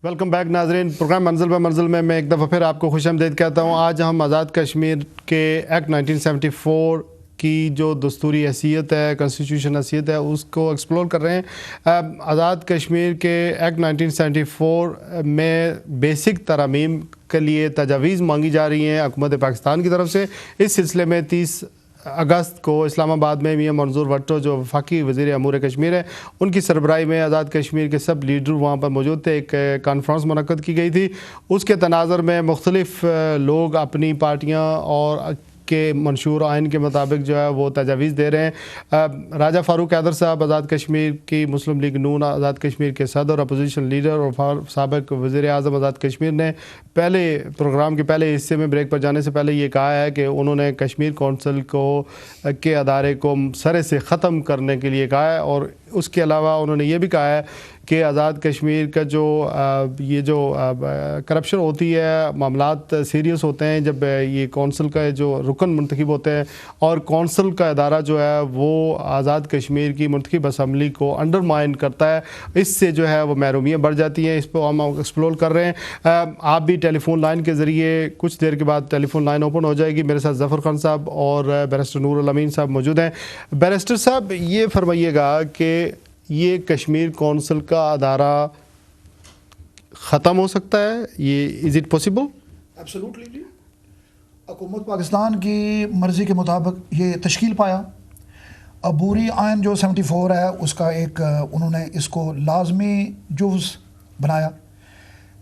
Welcome back ناظرین، programme منزل بہ منزل میں ایک دفعہ پھر آپ کو خوش آمدید کہتا ہوں۔ آج ہم آزاد کشمیر کے ایکٹ 1974 کی جو دستوری حیثیت ہے، کانسٹیٹیوشن حیثیت ہے، اس کو ایکسپلور کر رہے ہیں۔ آزاد کشمیر کے ایکٹ 1974 میں بیسک ترامیم کے لیے تجاویز مانگی جا رہی ہیں حکومت پاکستان کی طرف سے۔ اس سلسلے میں 30 اگست کو اسلام آباد میں میاں منظور بھٹو جو وفاقی وزیر امور کشمیر ہے، ان کی سربراہی میں آزاد کشمیر کے سب لیڈر وہاں پر موجود تھے۔ ایک کانفرنس منعقد کی گئی تھی، اس کے تناظر میں مختلف لوگ اپنی پارٹیاں اور کے منشور آئین کے مطابق جو ہے وہ تجاویز دے رہے ہیں۔ راجہ فاروق حیدر صاحب آزاد کشمیر کی مسلم لیگ نون آزاد کشمیر کے صدر، اپوزیشن لیڈر اور سابق وزیر اعظم آزاد کشمیر نے پہلے پروگرام کے پہلے حصے میں بریک پر جانے سے پہلے یہ کہا ہے کہ انہوں نے کشمیر کونسل کے ادارے کو سرے سے ختم کرنے کے لیے کہا ہے، اور اس کے علاوہ انہوں نے یہ بھی کہا ہے کہ آزاد کشمیر کا یہ جو کرپشن ہوتی ہے، معاملات سیریس ہوتے ہیں جب یہ کونسل کا جو رکن منتخب ہوتے ہیں، اور کونسل کا ادارہ جو ہے وہ آزاد کشمیر کی منتخب اسمبلی کو انڈرمائن کرتا ہے، اس سے جو ہے وہ محرومیاں بڑھ جاتی ہیں۔ اس پہ ہم ایکسپلور کر رہے ہیں۔ آپ بھی ٹیلی فون لائن کے ذریعے، کچھ دیر کے بعد ٹیلی فون لائن اوپن ہو جائے گی۔ میرے ساتھ ظفر خان صاحب اور بیرسٹر نور الامین صاحب موجود ہیں۔ بیرسٹر صاحب، یہ فرمائیے گا کہ یہ کشمیر کونسل کا ادارہ ختم ہو سکتا ہے؟ یہ از اٹ پاسبل؟ ایبسولوٹلی۔ حکومت پاکستان کی مرضی کے مطابق یہ تشکیل پایا۔ عبوری آئین جو 74 ہے، اس کا ایک انہوں نے اس کو لازمی جز بنایا۔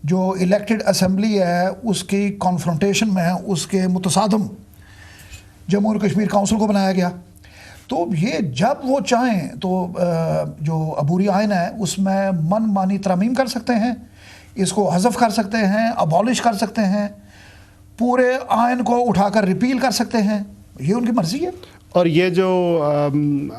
جو الیکٹڈ اسمبلی ہے اس کی کانفرنٹیشن میں اس کے متصادم جموں اور کشمیر کونسل کو بنایا گیا۔ تو یہ جب وہ چاہیں تو جو عبوری آئین ہے اس میں من مانی ترمیم کر سکتے ہیں، اس کو حذف کر سکتے ہیں، ابالش کر سکتے ہیں، پورے آئین کو اٹھا کر ریپیل کر سکتے ہیں، یہ ان کی مرضی ہے۔ اور یہ جو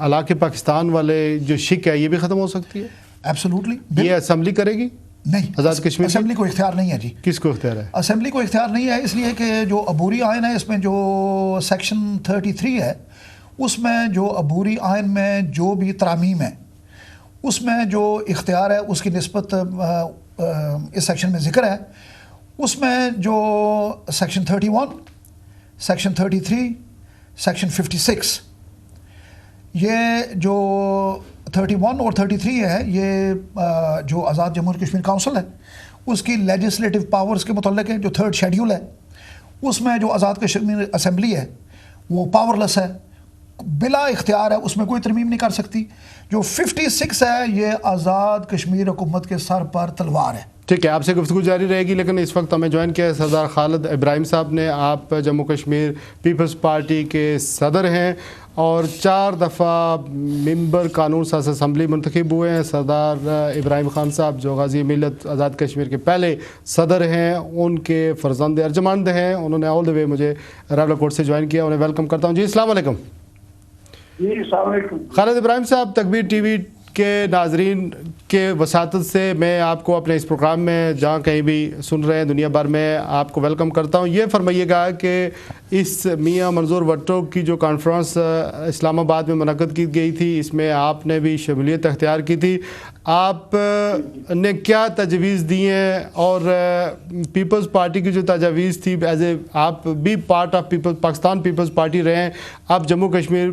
علاقے پاکستان والے جو شک ہے، یہ بھی ختم ہو سکتی ہے؟ ایبسولوٹلی۔ یہ اسمبلی کرے گی؟ نہیں، آزاد کشمیر اسمبلی کو اختیار نہیں ہے جی۔ کس کو اختیار ہے؟ اسمبلی کو اختیار نہیں ہے، اس لیے کہ جو عبوری آئین ہے اس میں جو سیکشن 33 ہے، اس میں جو عبوری آئین میں جو بھی ترامیم ہے اس میں جو اختیار ہے اس کی نسبت اس سیکشن میں ذکر ہے۔ اس میں جو سیکشن 31، سیکشن 33، سیکشن 56، یہ جو 31 اور 33 ہے، یہ جو آزاد جموں اور کشمیر کونسل ہے اس کی لیجسلیٹو پاورز کے متعلق ہے۔ جو 3rd شیڈیول ہے اس میں جو آزاد کشمیر اسمبلی ہے وہ پاورلیس ہے، بلا اختیار ہے، اس میں کوئی ترمیم نہیں کر سکتی۔ جو 56 ہے یہ آزاد کشمیر حکومت کے سر پر تلوار ہے۔ ٹھیک ہے، آپ سے گفتگو جاری رہے گی، لیکن اس وقت ہمیں جوائن کیا ہے سردار خالد ابراہیم صاحب نے۔ آپ جموں کشمیر پیپلز پارٹی کے صدر ہیں اور 4 دفعہ ممبر قانون ساز اسمبلی منتخب ہوئے ہیں۔ سردار ابراہیم خان صاحب جو غازی ملت آزاد کشمیر کے پہلے صدر ہیں، ان کے فرزند ارجمند ہیں، انہوں نے آل دی وے مجھے راولا کوٹ سے جوائن کیا، انہیں ویلکم کرتا ہوں۔ جی السلام علیکم۔ جی السلام علیکم۔ خالد ابراہیم صاحب، تکبیر ٹی وی کے ناظرین کے وساطت سے میں آپ کو اپنے اس پروگرام میں جہاں کہیں بھی سن رہے ہیں دنیا بھر میں آپ کو ویلکم کرتا ہوں۔ یہ فرمائیے گا کہ اس میاں منظور بھٹو کی جو کانفرنس اسلام آباد میں منعقد کی گئی تھی، اس میں آپ نے بھی شمولیت اختیار کی تھی، آپ نے کیا تجویز دی ہیں؟ اور پیپلز پارٹی کی جو تجویز تھی، ایز اے آپ بھی پارٹ آف پاکستان پیپلز پارٹی رہے ہیں، آپ جموں کشمیر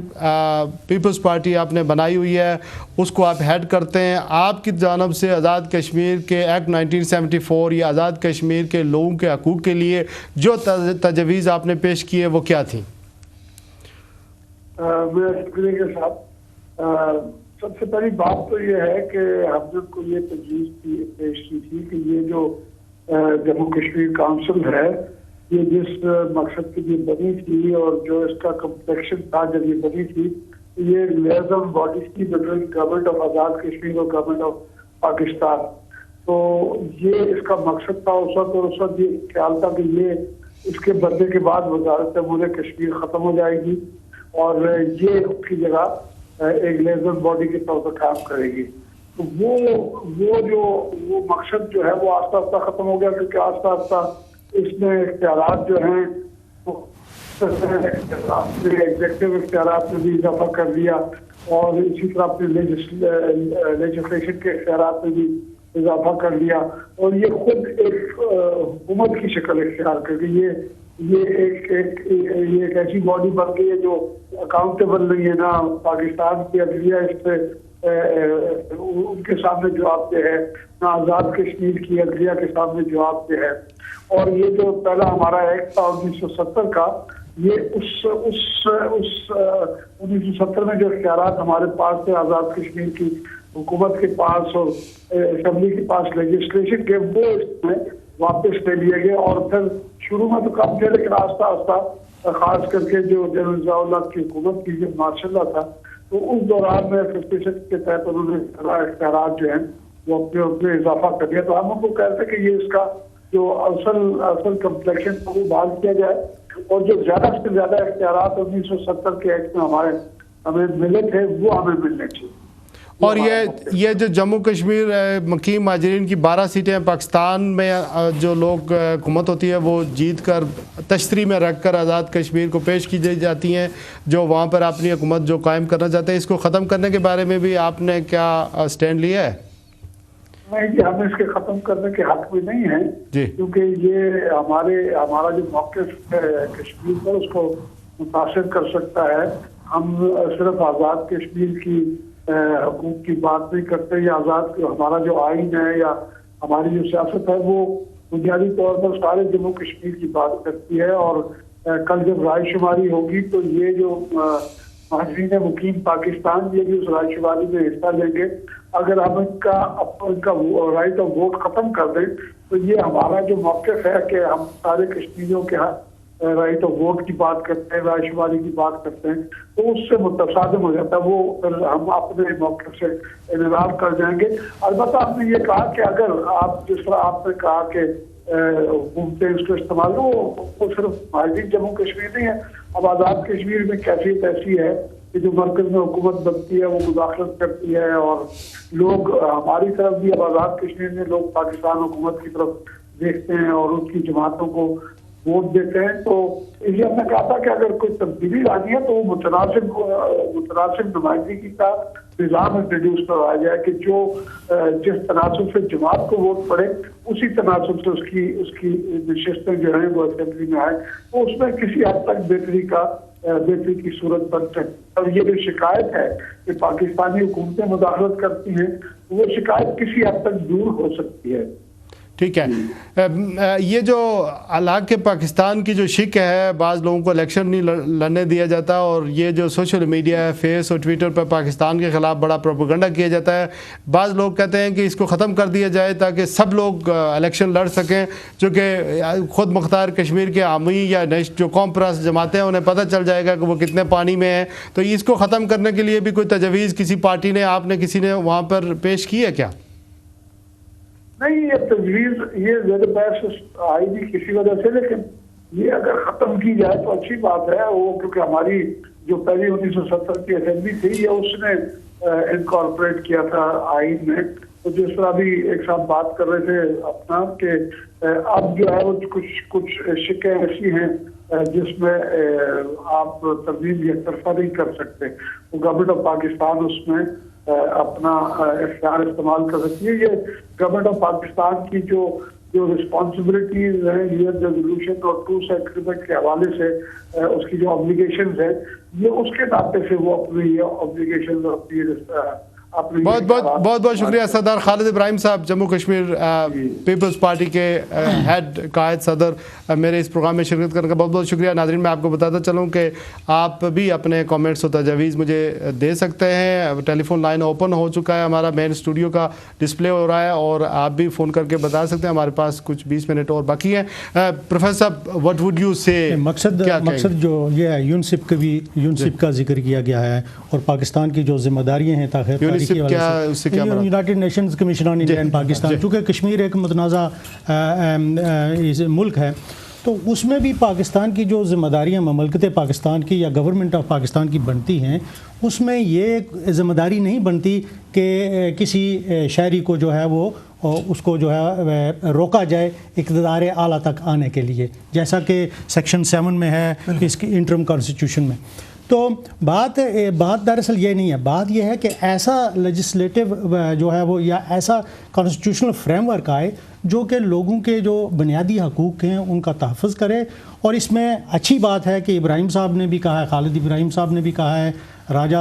پیپلز پارٹی آپ نے بنائی ہوئی ہے، اس کو آپ ہیڈ کرتے ہیں، آپ کی جانب سے آزاد کشمیر کے ایکٹ 1974 یا آزاد کشمیر کے لوگوں کے حقوق کے لیے جو تجویز آپ نے پیش کی ہے وہ کیا تھیں؟ میں شکریہ کے ساتھ سب سے پہلی بات تو یہ ہے کہ ہم نے کو یہ تجویز پیش کی تھی کہ یہ جو جموں کشمیر کونسل ہے، یہ جس مقصد کے لیے بنی تھی اور جو اس کا کمپلیکشن تھا جب یہ بنی تھی، یہ لیزم باڈیز کی between government of Azad Kashmir اور گورنمنٹ آف پاکستان۔ تو یہ اس کا مقصد تھا اس وقت، اور اس وقت یہ خیال تھا کہ یہ اس کے بننے کے بعد وزارت امور کشمیر ختم ہو جائے گی اور یہ اس کی جگہ ایک لیزر باڈی کے طور پر کام کرے گی۔ تو وہ مقصد جو ہے وہ آہستہ آہستہ ختم ہو گیا، کیونکہ آہستہ آہستہ اس میں اختیارات جو ہیں ایگزیکٹو اختیارات میں بھی اضافہ کر دیا، اور اسی طرح اپنے لیجسلیشن کے اختیارات میں بھی اضافہ کر لیا اور یہ خود ایک حکومت کی شکل اختیار کر گئی. یہ ایک ایسی باڈی بن گئی ہے جو اکاؤنٹیبل نہیں ہے. نہ پاکستان کی عدلیہ اس پہ ان کے سامنے جواب دہ ہے، نہ آزاد کشمیر کی عدلیہ کے سامنے جواب دہ ہے. اور یہ جو پہلا ہمارا ایکٹ تھا 1970 کا، یہ اس 1970 میں جو اختیارات ہمارے پاس تھے آزاد کشمیر کی حکومت کے پاس اور اسمبلی کے پاس لیجسلیشن کے، وہ اس میں واپس لے لیے گئے. اور پھر شروع میں تو کم تھے لیکن آہستہ آہستہ خاص کر کے جو جنرل ضیاء الحق کی حکومت کی جب ماشاء اللہ تھا تو اس دوران میں 56 کے تحت انہوں نے اختیارات جو ہیں وہ اپنے اضافہ کر دیا. تو ہم ان کو کہتے ہیں کہ یہ اس کا جو اصل کمپلیکشن کو بھی بحال کیا جائے اور جو زیادہ سے زیادہ اختیارات 1970 کے ایکٹ میں ہمیں ملے تھے وہ ہمیں ملنے چاہیے. اور یہ جو جموں کشمیر مقیم مہاجرین کی 12 سیٹیں پاکستان میں جو لوگ حکومت ہوتی ہے وہ جیت کر تشتری میں رکھ کر آزاد کشمیر کو پیش کی جاتی ہیں جو وہاں پر اپنی حکومت جو قائم کرنا چاہتے ہیں، اس کو ختم کرنے کے بارے میں بھی آپ نے کیا سٹینڈ لیا ہے؟ نہیں جی، ہم اس کے ختم کرنے کے حق میں نہیں ہیں جی، کیونکہ یہ ہمارا جو موقف ہے کشمیر پر اس کو متاثر کر سکتا ہے. ہم صرف آزاد کشمیر کی حقوق کی بات نہیں کرتے، یا ہمارا جو آئین ہے یا ہماری جو سیاست ہے وہ بنیادی طور پر سارے جموں کشمیر کی بات کرتی ہے. اور کل جب رائے شماری ہوگی تو یہ جو مہاجرین مقیم پاکستان یہ بھی اس رائے شماری میں حصہ لیں گے. اگر ہم ان کا رائٹ آف ووٹ ختم کر دیں تو یہ ہمارا جو موقف ہے کہ ہم سارے کشمیریوں کے رائٹ آف ووٹ کی بات کرتے ہیں، رائے شماری کی بات کرتے ہیں، تو اس سے متصادم ہو جاتا ہے. وہ پھر ہم اپنے موقف سے انحراف کر جائیں گے. البتہ ہم نے یہ کہا کہ اگر آپ جس طرح آپ نے کہا کہ حکومتیں اس کو استعمال وہ صرف مہاجرین جموں کشمیر نہیں ہے. اب آزاد کشمیر میں کیفیت ایسی ہے کہ جو مرکز میں حکومت بنتی ہے وہ مداخلت کرتی ہے اور لوگ ہماری طرف بھی، اب آزاد کشمیر میں لوگ پاکستان حکومت کی طرف دیکھتے ہیں اور ان کی جماعتوں کو ووٹ دیتے ہیں. تو اس لیے ہم نے کہا تھا کہ اگر کوئی تبدیلی لانی ہے تو وہ متناسب نمائندگی کا نظام انٹروڈیوس کروایا جائے کہ جو جس تناسب سے جماعت کو ووٹ پڑے اسی تناسب سے اس کی نشستیں جو ہیں وہ اسمبلی میں آئے، تو اس میں کسی حد تک بہتری کی صورت بن سکتی. اور یہ جو شکایت ہے کہ پاکستانی حکومتیں مداخلت کرتی ہیں وہ شکایت کسی حد تک دور ہو سکتی ہے. ٹھیک ہے. یہ جو علاق کے پاکستان کی جو شک ہے، بعض لوگوں کو الیکشن نہیں لڑنے دیا جاتا اور یہ جو سوشل میڈیا ہے، فیس اور ٹویٹر پر پاکستان کے خلاف بڑا پروپیگنڈا کیا جاتا ہے، بعض لوگ کہتے ہیں کہ اس کو ختم کر دیا جائے تاکہ سب لوگ الیکشن لڑ سکیں، جو کہ خود مختار کشمیر کے عامی یا جو قوم پرست جماعتیں ہیں انہیں پتہ چل جائے گا کہ وہ کتنے پانی میں ہیں. تو اس کو ختم کرنے کے لیے بھی کوئی تجویز کسی پارٹی نے، آپ نے کسی نے وہاں پر پیش کی ہے کیا؟ نہیں، یہ تجویز یہ زیر بحث آئی نہیں کسی وجہ سے، لیکن یہ اگر ختم کی جائے تو اچھی بات ہے. وہ کیونکہ ہماری جو پہلی 1970 کی اسمبلی تھی یہ اس نے انکارپوریٹ کیا تھا آئین میں. تو جس طرح بھی ایک ساتھ بات کر رہے تھے اپنا کہ اب جو ہے وہ کچھ شکیں ایسی ہیں جس میں آپ ترمیم یک طرفہ نہیں کر سکتے. وہ گورنمنٹ آف پاکستان اس میں اپنا اختیار استعمال کر سکتی ہے. یہ گورنمنٹ آف پاکستان کی جو رسپانسبلٹیز ہیں یو این ریزولوشن اور ٹروس ایگریمنٹ کے حوالے سے اس کی جو آبلیگیشنز ہیں یہ اس کے ناطے سے وہ اپنی آبلیگیشنز بہت شکریہ سردار خالد ابراہیم صاحب، جموں کشمیر پیپلز پارٹی کے ہیڈ قائد صدر، میرے اس پروگرام میں شرکت کرنے کا بہت شکریہ. ناظرین میں آپ کو بتاتا چلوں کہ آپ بھی اپنے کامنٹس و تجاویز مجھے دے سکتے ہیں. ٹیلی فون لائن اوپن ہو چکا ہے، ہمارا مین اسٹوڈیو کا ڈسپلے ہو رہا ہے اور آپ بھی فون کر کے بتا سکتے ہیں. ہمارے پاس کچھ 20 منٹ اور باقی ہیں. پروفیسر صاحب، وٹ وڈ یو سے؟ مقصد جو یہ ہے یونسپ کا ذکر کیا گیا ہے اور پاکستان کی جو ذمہ داریاں ہیں تاخیر United nations commission on India and Pakistan, چونکہ کشمیر ایک متنازع ملک ہے تو اس میں بھی پاکستان کی جو ذمہ داریاں مملکت پاکستان کی یا گورنمنٹ آف پاکستان کی بنتی ہیں، اس میں یہ ذمہ داری نہیں بنتی کہ کسی شہری کو جو ہے وہ اس کو جو ہے روکا جائے اقتدار اعلیٰ تک آنے کے لیے، جیسا کہ سیکشن 7 میں ہے اس کی انٹرم کانسٹیٹیوشن میں. تو بات دراصل یہ نہیں ہے، بات یہ ہے کہ ایسا لیجسلیٹو جو ہے وہ یا ایسا کانسٹیٹیوشنل فریم ورک آئے جو کہ لوگوں کے جو بنیادی حقوق ہیں ان کا تحفظ کرے. اور اس میں اچھی بات ہے کہ ابراہیم صاحب نے بھی کہا ہے، خالد ابراہیم صاحب نے بھی کہا ہے، راجہ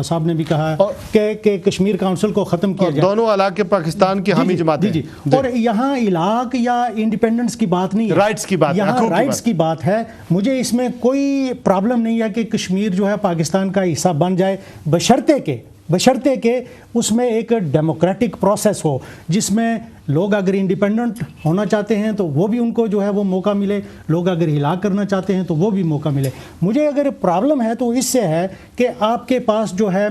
صاحب نے بھی کہا ہے کہ کشمیر کونسل کو ختم کیا جائے. دونوں علاقے پاکستان کی حامی جماعتیں. جی اور یہاں علاق یا انڈیپینڈنس کی بات نہیں ہے، رائٹس کی بات، یہاں رائٹس کی بات ہے. مجھے اس میں کوئی پرابلم نہیں ہے کہ کشمیر جو ہے پاکستان کا حصہ بن جائے، بشرطے کہ اس میں ایک ڈیموکریٹک پروسیس ہو جس میں لوگ اگر انڈیپینڈنٹ ہونا چاہتے ہیں تو وہ بھی ان کو جو ہے وہ موقع ملے، لوگ اگر ہلاک کرنا چاہتے ہیں تو وہ بھی موقع ملے. مجھے اگر پرابلم ہے تو اس سے ہے کہ آپ کے پاس جو ہے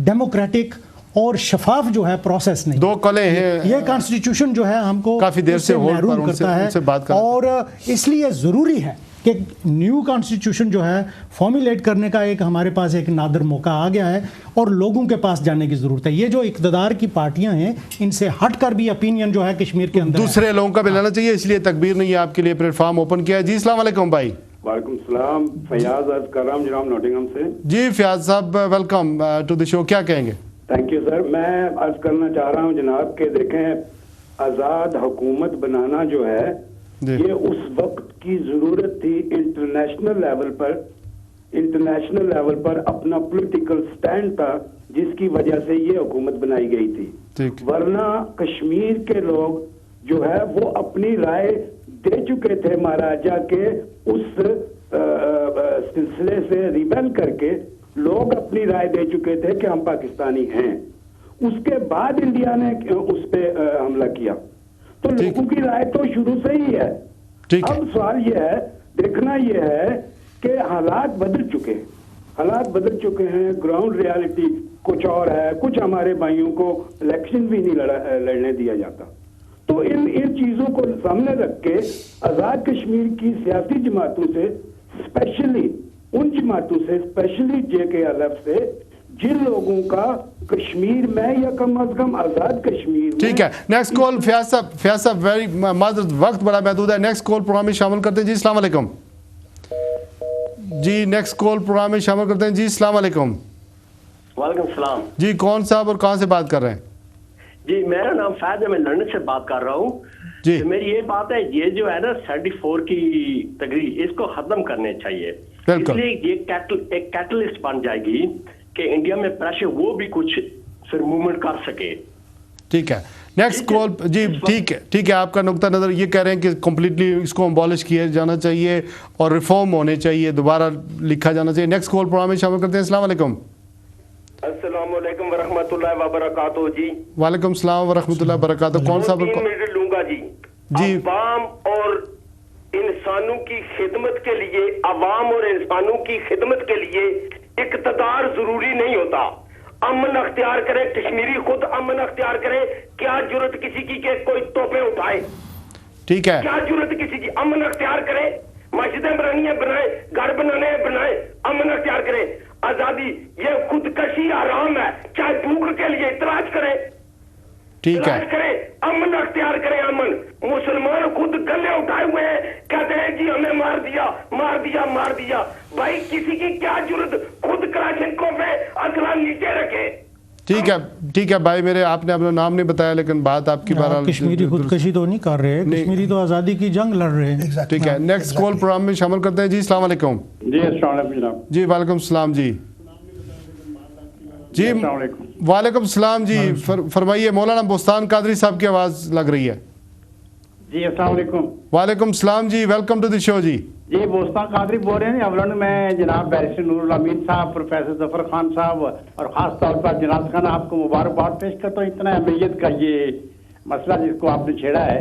ڈیموکریٹک اور شفاف جو ہے پروسیس نہیں. دو کلے ہیں. یہ کانسٹیٹیوشن جو ہے ہم کو کافی دیر سے محروم کرتا ہے، اور اس لیے ضروری ہے کہ نیو کانسٹیٹیوشن جو ہے فارمولیٹ کرنے کا ایک ہمارے پاس ایک نادر موقع آ گیا ہے اور لوگوں کے پاس جانے کی ضرورت ہے. یہ جو اقتدار کی پارٹیاں ہیں ان سے ہٹ کر بھی اپینین جو ہے کشمیر کے اندر دوسرے لوگوں کا بھی لینا چاہیے، اس لیے تکبیر نہیں ہے آپ کے لیے پلیٹ فارم اوپن کیا ہے. جی السلام علیکم بھائی. وعلیکم السلام. فیاض عرض کر رہا ہوں جناب نوٹنگھم سے. جی فیاض صاحب ویلکم ٹو دی شو، کیا کہیں گے؟ Thank you sir. میں عرض کرنا چاہ رہا ہوں جناب کہ دیکھیں آزاد حکومت بنانا جو ہے یہ اس وقت کی ضرورت تھی. انٹرنیشنل لیول پر اپنا پولیٹیکل سٹینڈ تھا جس کی وجہ سے یہ حکومت بنائی گئی تھی. ورنہ کشمیر کے لوگ جو ہے وہ اپنی رائے دے چکے تھے مہاراجا کے اس سلسلے سے ریبیل کر کے لوگ اپنی رائے دے چکے تھے کہ ہم پاکستانی ہیں. اس کے بعد انڈیا نے اس پہ حملہ کیا تو لوگوں کی رائے تو شروع سے ہی ہے. اب سوال یہ ہے، دیکھنا یہ ہے کہ حالات بدل چکے ہیں. گراؤنڈ ریالٹی کچھ اور ہے. کچھ ہمارے بھائیوں کو الیکشن بھی نہیں لڑنے دیا جاتا. تو ان چیزوں کو سامنے رکھ کے آزاد کشمیر کی سیاسی جماعتوں سے اسپیشلی JKLF سے جن لوگوں کا کشمیر میں یا کم از کم آزاد کشمیر میں. ٹھیک ہے، نیکسٹ کال. فیاض صاحب ویری معذرت، وقت بڑا محدود ہے. نیکسٹ کال پروگرام میں شامل کرتے ہیں. جی السلام علیکم. جی نیکسٹ کال پروگرام میں شامل کرتے ہیں. جی السلام علیکم. وعلیکم السلام. جی کون صاحب اور کہاں سے بات کر رہے ہیں؟ جی میرا نام فیض ہے، میں لندن سے بات کر رہا ہوں. جی میری یہ بات ہے، یہ جو ہے نا 74 کی تقریر اس کو ختم کرنے چاہیے. اس لیے یہ ایک کیٹلسٹ بن جائے گی کہ انڈیا میں پریشر وہ بھی کچھ پھر موومنٹ کر سکے. ٹھیک ہے، نیکسٹ کال. جی ٹھیک ہے، آپ کا نقطہ نظر یہ کہہ رہے ہیں کہ کمپلیٹلی اس کو ابالش کیا جانا چاہیے اور ریفارم ہونے چاہیے، دوبارہ لکھا جانا چاہیے. نیکسٹ کال پروگرام میں شامل کرتے ہیں. السلام علیکم. السلام علیکم ورحمۃ اللہ وبرکاتہ. جی وعلیکم السلام ورحمۃ اللہ وبرکاتہ. کون صاحب؟ 3 منٹ لوں گا. جی عوام اور انسانوں کی خدمت کے لیے، عوام اور انسانوں کی خدمت کے لیے اقتدار ضروری نہیں ہوتا. امن اختیار کرے، کشمیری خود امن اختیار کرے. کیا جرت کسی کی کہ کوئی توپیں اٹھائے؟ ٹھیک ہے، کیا جرت کسی کی؟ امن اختیار کرے، مسجدیں بنانی ہے بنائے، گھر بنانے ہیں بنائے، امن اختیار کرے. آزادی یہ خودکشی حرام ہے. چاہے بھوک کے لیے تلاش کرے، ٹھیک ہے، کرے، امن اختیار کرے. امن مسلمان خود گلے اٹھائے ہوئے ہیں، کہتے ہیں جی ہمیں مار دیا. بھائی کسی کی کیا ضرورت خود کلاشنکوف پہ اسلحہ نیچے رکھے. ٹھیک ہے بھائی میرے، آپ نے اپنا نام نہیں بتایا لیکن بات آپ کی بہرحال کشمیری خودکشی تو نہیں کر رہے، کشمیری تو آزادی کی جنگ لڑ رہے ہیں. ٹھیک ہے، نیکسٹ کال پروگرام میں شامل کرتے ہیں. جی السلام علیکم. جی السلام علیکم جناب. جی وعلیکم السلام. جی السلام علیکم. وعلیکم السلام. جی فرمائیے. مولانا بوستان قادری صاحب کی آواز لگ رہی ہے. جی السلام علیکم. وعلیکم السلام. جی ویلکم ٹو دی شو. جی بوستان قادری بول رہے ہیں. اولن میں جناب بیرسٹر نور الامین صاحب، پروفیسر ظفر خان صاحب اور خاص طور پر جناب خان آپ کو مبارکباد پیش کرتا ہوں. اتنا اہمیت کا یہ مسئلہ جس کو آپ نے چھیڑا ہے،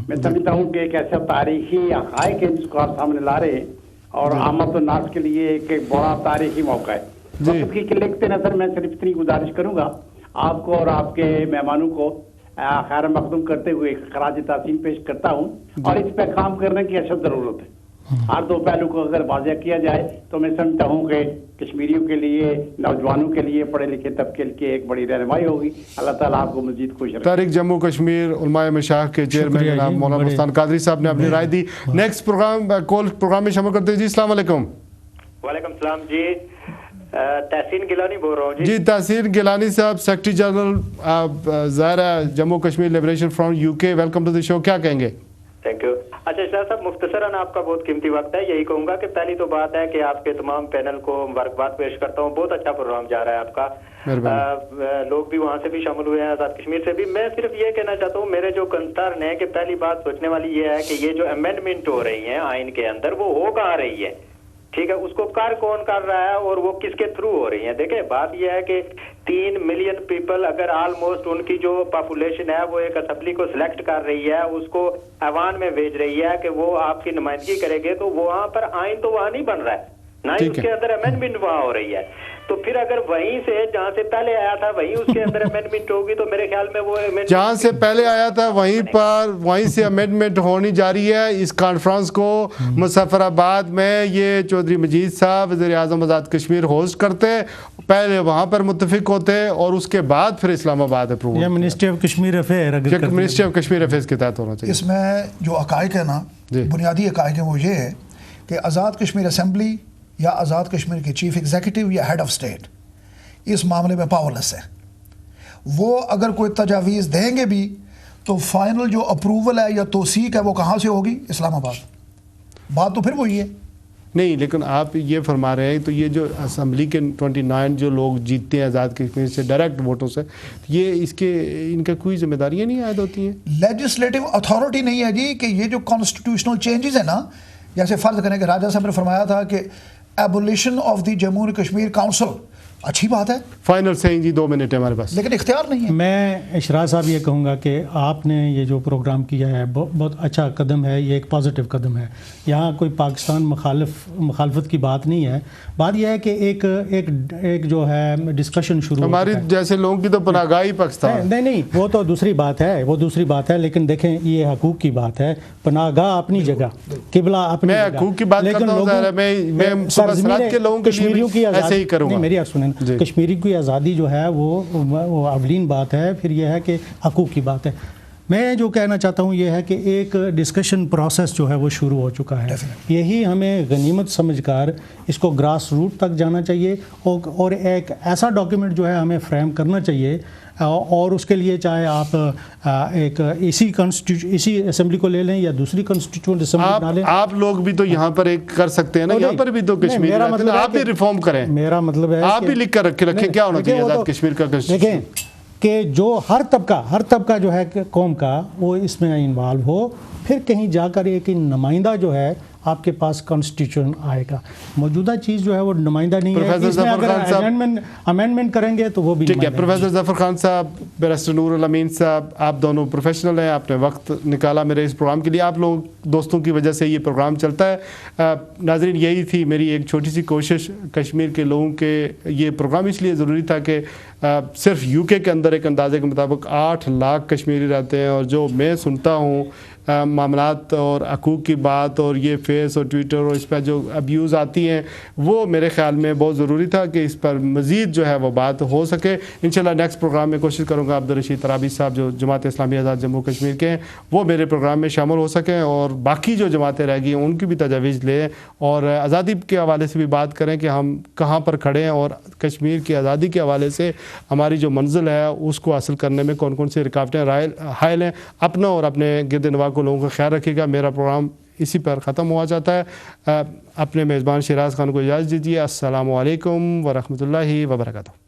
میں سمجھتا ہوں کہ ایک ایسا تاریخی حقائق ہے جس کو آپ سامنے لا رہے ہیں اور عامت الناس کے لیے ایک بڑا تاریخی موقع ہے. وقت کی لکھتے نظر میں صرف اتنی گزارش کروں گا آپ کو اور آپ کے مہمانوں کو خیر مقدم کرتے ہوئے خراج تحسین پیش کرتا ہوں. اور اس پہ کام کرنے کی اشد ضرورت ہے. ہر دو پہلو کو اگر واضح کیا جائے تو میں سمجھتا ہوں کہ کشمیریوں کے لیے، نوجوانوں کے لیے، پڑھے لکھے طبقے کے ایک بڑی رہنمائی ہوگی. اللہ تعالیٰ آپ کو مزید خوش رکھے. تاریخ جموں کشمیر علماء مشایخ کے چیئرمین جناب مولانا بوستان قادری صاحب نے اپنی رائے دی. نیکسٹ پروگرام میں شامل کرتے ہیں. جی السلام علیکم. وعلیکم السلام جی، تحسین گیلانی بول رہا ہوں جی تحسین گیلانی صاحب، سیکرٹری جنرل ظاہرہ Jammu Kashmir liberation front U K, welcome to the show, کیا کہیں گے؟ Thank you. اچھا اشرار صاحب، مختصراً آپ کا بہت قیمتی وقت ہے. یہی کہوں گا کہ پہلی تو بات ہے کہ آپ کے تمام پینل کو مبارکباد پیش کرتا ہوں، بہت اچھا پروگرام جا رہا ہے آپ کا. لوگ بھی وہاں سے بھی شامل ہوئے ہیں، آزاد کشمیر سے بھی. میں صرف یہ کہنا چاہتا ہوں، میرے جو کنسرن ہے کہ پہلی بات سوچنے والی یہ ہے کہ یہ جو امینڈمنٹ ہو رہی ہیں آئین کے اندر، وہ ہو کہاں رہی ہے؟ ٹھیک ہے، اس کو کون کر رہا ہے اور وہ کس کے تھرو ہو رہی ہیں؟ دیکھیں بات یہ ہے کہ 3 ملین پیپل اگر آلموسٹ ان کی جو پاپولیشن ہے وہ ایک اسمبلی کو سلیکٹ کر رہی ہے، اس کو ایوان میں بھیج رہی ہے کہ وہ آپ کی نمائندگی کرے گے، تو وہاں پر آئین تو وہاں نہیں بن رہا ہے، نہ ہی اس کے اندر امینڈمنٹ وہاں ہو رہی ہے. تو پھر اگر وہیں سے جہاں سے پہلے آیا تھا وہیں اس کے اندر امینڈمنٹ ہوگی تو میرے خیال میں وہ جہاں سے پہلے آیا تھا وہیں سے امینڈمنٹ ہونی جاری ہے. اس کانفرنس کو مظفر آباد میں یہ چودھری مجید صاحب وزیر اعظم آزاد کشمیر ہوسٹ کرتے، پہلے وہاں پر متفق ہوتے اور اس کے بعد پھر اسلام آباد اپروو، یا ministry of Kashmir affair, ministry of Kashmir affairs کے تحت ہونا چاہیے. اس میں جو حقائق ہے نا، بنیادی حقائق ہیں وہ یہ ہے کہ آزاد کشمیر اسمبلی یا آزاد کشمیر کے چیف ایگزیکٹو یا ہیڈ آف اسٹیٹ اس معاملے میں پاورلیس ہے. وہ اگر کوئی تجاویز دیں گے بھی تو فائنل جو اپروول ہے یا توثیق ہے وہ کہاں سے ہوگی؟ اسلام آباد. بات تو پھر وہی ہے. نہیں، لیکن آپ یہ فرما رہے ہیں تو یہ جو اسمبلی کے 29 جو لوگ جیتتے ہیں آزاد کشمیر سے ڈائریکٹ ووٹوں سے، یہ ان کا کوئی ذمہ داریاں نہیں عائد ہوتی ہیں؟ لیجسلیٹو اتھارٹی نہیں ہے جی کہ یہ جو کانسٹیٹیوشنل چینجز ہیں نا، جیسے فرض کریں کہ راجہ صاحب نے فرمایا تھا کہ ایبولیشن of the Jammu Kashmir council, اچھی بات ہے، فائنل سے جی 2 منٹ ہے ہمارے پاس، لیکن اختیار نہیں ہے. میں اشرار صاحب یہ کہوں گا کہ آپ نے یہ جو پروگرام کیا ہے بہت اچھا قدم ہے، یہ ایک پازیٹیو قدم ہے. یہاں کوئی پاکستان مخالفت کی بات نہیں ہے. بات یہ ہے کہ ایک جو ہے ڈسکشن شروع ہماری جیسے لوگوں کی تو پناہ گاہی پاکستان، نہیں وہ تو دوسری بات ہے، لیکن دیکھیں یہ حقوق کی بات ہے. پناہ گاہ اپنی جگہ، قبلہ اپنی جگہ. میں حقوق کی بات کرتا ہوں، میں سرزمین کے لوگوں کے لیے ایسے ہی کروں گا. میری بات سنیں، کشمیری کی آزادی جو ہے وہ اولین بات ہے، پھر یہ ہے کہ حقوق کی بات ہے. میں جو کہنا چاہتا ہوں یہ ہے کہ ایک ڈسکشن پروسیس جو ہے وہ شروع ہو چکا ہے. یہی ہمیں غنیمت سمجھ کر اس کو گراس روٹ تک جانا چاہیے اور ایک ایسا ڈاکیومنٹ جو ہے ہمیں فریم کرنا چاہیے. اور اس کے لیے چاہے آپ ایک اسی اسمبلی کو لے لیں یا دوسری کانسٹیٹیوئنٹ اسمبلی بنا لیں. آپ لوگ بھی تو یہاں پر ایک کر سکتے ہیں نا، یہاں پر بھی تو کشمیر آپ بھی ریفارم کریں. میرا مطلب ہے آپ بھی لکھ کر رکھیں کیا ہونا چاہیے آزاد کشمیر کا. دیکھیں کہ جو ہر طبقہ جو ہے قوم کا وہ اس میں انوالو ہو، پھر کہیں جا کر ایک نمائندہ جو ہے آپ کے پاس کانسٹیٹیوشن آئے گا. موجودہ چیز جو ہے وہ نمائندہ نہیں ہے. اس میں اگر امینڈمنٹ کریں گے تو وہ بھی ٹھیک ہے. پروفیسر ظفر خان صاحب، بیرسٹر نور الامین صاحب، آپ دونوں پروفیشنل ہیں، آپ نے وقت نکالا میرے اس پروگرام کے لیے. آپ لوگ دوستوں کی وجہ سے یہ پروگرام چلتا ہے. ناظرین، یہی تھی میری ایک چھوٹی سی کوشش کشمیر کے لوگوں کے. یہ پروگرام اس لیے ضروری تھا کہ صرف یو کے اندر ایک اندازے کے مطابق 8 لاکھ کشمیری رہتے ہیں، اور جو میں سنتا ہوں معاملات اور حقوق کی بات اور یہ فیس اور ٹویٹر اور اس پہ جو ابیوز آتی ہیں، وہ میرے خیال میں بہت ضروری تھا کہ اس پر مزید جو ہے وہ بات ہو سکے. انشاءاللہ نیکسٹ پروگرام میں کوشش کروں گا عبدالرشید ترابی صاحب جو جماعت اسلامی آزاد جموں کشمیر کے ہیں وہ میرے پروگرام میں شامل ہو سکیں، اور باقی جو جماعتیں رہ گئی ہیں ان کی بھی تجاویز لیں اور آزادی کے حوالے سے بھی بات کریں کہ ہم کہاں پر کھڑے ہیں اور کشمیر کی آزادی کے حوالے سے ہماری جو منزل ہے اس کو حاصل کرنے میں کون کون سی رکاوٹیں حائل ہیں. اپنا اور اپنے گرد نواح کو لوگوں کا خیال رکھیے گا. میرا پروگرام اسی پر ختم ہوا جاتا ہے. اپنے میزبان شیراز خان کو اجازت دیجیے. السلام علیکم ورحمۃ اللہ وبرکاتہ.